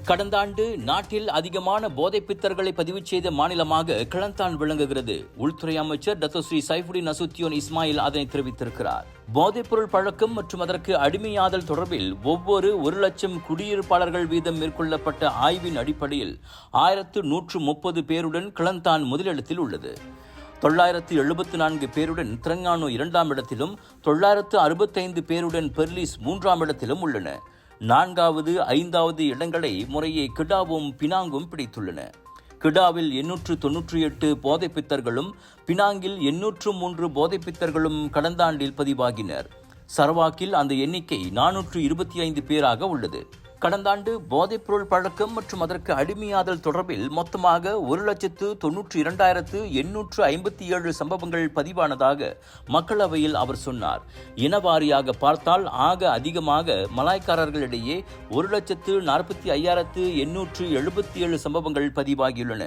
கடந்த ஆண்டு நாட்டில் அதிகமான போதைப் பித்தர்களை பதிவு செய்த மாநிலமாக கிளந்தான் விளங்குகிறது. உள்துறை அமைச்சர் டத்தோஸ்ரீ சைஃபுடின் நசுத்தியோன் இஸ்மாயில் அதனை தெரிவித்திருக்கிறார். போதைப்பொருள் பழக்கம் மற்றும் அதற்கு அடிமையாதல் தொடர்பில் ஒவ்வொரு 1,00,000 குடியிருப்பாளர்கள் வீதம் மேற்கொள்ளப்பட்ட ஆய்வின் அடிப்படையில் 1130 பேருடன் கிளந்தான் முதலிடத்தில் உள்ளது. 974 பேருடன் திரங்கானு 2ஆம் இடத்திலும் 965 பேருடன் பெர்லிஸ் 3ஆம் இடத்திலும் உள்ளன. 4வது 5வது இடங்களை முறையே கிடாவும் பினாங்கும் பிடித்துள்ளன. கிடாவில் 898 போதைப்பித்தர்களும் பினாங்கில் 803 போதைப்பித்தர்களும் கடந்த ஆண்டில் பதிவாகினர். சரவாக்கில் அந்த எண்ணிக்கை 425 பேராக உள்ளது. கடந்த ஆண்டு போதைப்பொருள் பழக்கம் மற்றும் அதற்கு அடிமையாதல் தொடர்பில் மொத்தமாக 1,92,857 சம்பவங்கள் பதிவானதாக மக்களவையில் அவர் சொன்னார். இனவாரியாக பார்த்தால் ஆக அதிகமாக மலாய்க்காரர்களிடையே 1,45,877 சம்பவங்கள் பதிவாகியுள்ளன.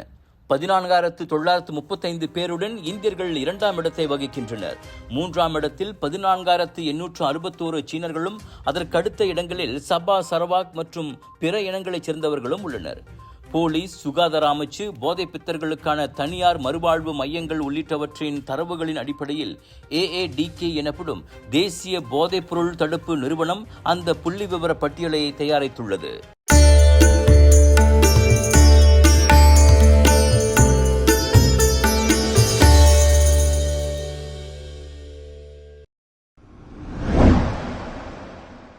14,935 பேருடன் இந்தியர்கள் 2ஆம் இடத்தை வகிக்கின்றனர். 3ஆம் இடத்தில் 14,861 சீனர்களும் அதற்கடுத்த இடங்களில் சபா, சரவாக் மற்றும் பிற இனங்களைச் சேர்ந்தவர்களும் உள்ளனர். போலீஸ், சுகாதார அமைச்சு, போதைப் பித்தர்களுக்கான தனியார் மறுவாழ்வு மையங்கள் உள்ளிட்டவற்றின் தரவுகளின் அடிப்படையில் AADK எனப்படும் தேசிய போதைப்பொருள் தடுப்பு நிறுவனம் அந்த புள்ளி விவர பட்டியலை தயாரித்துள்ளது.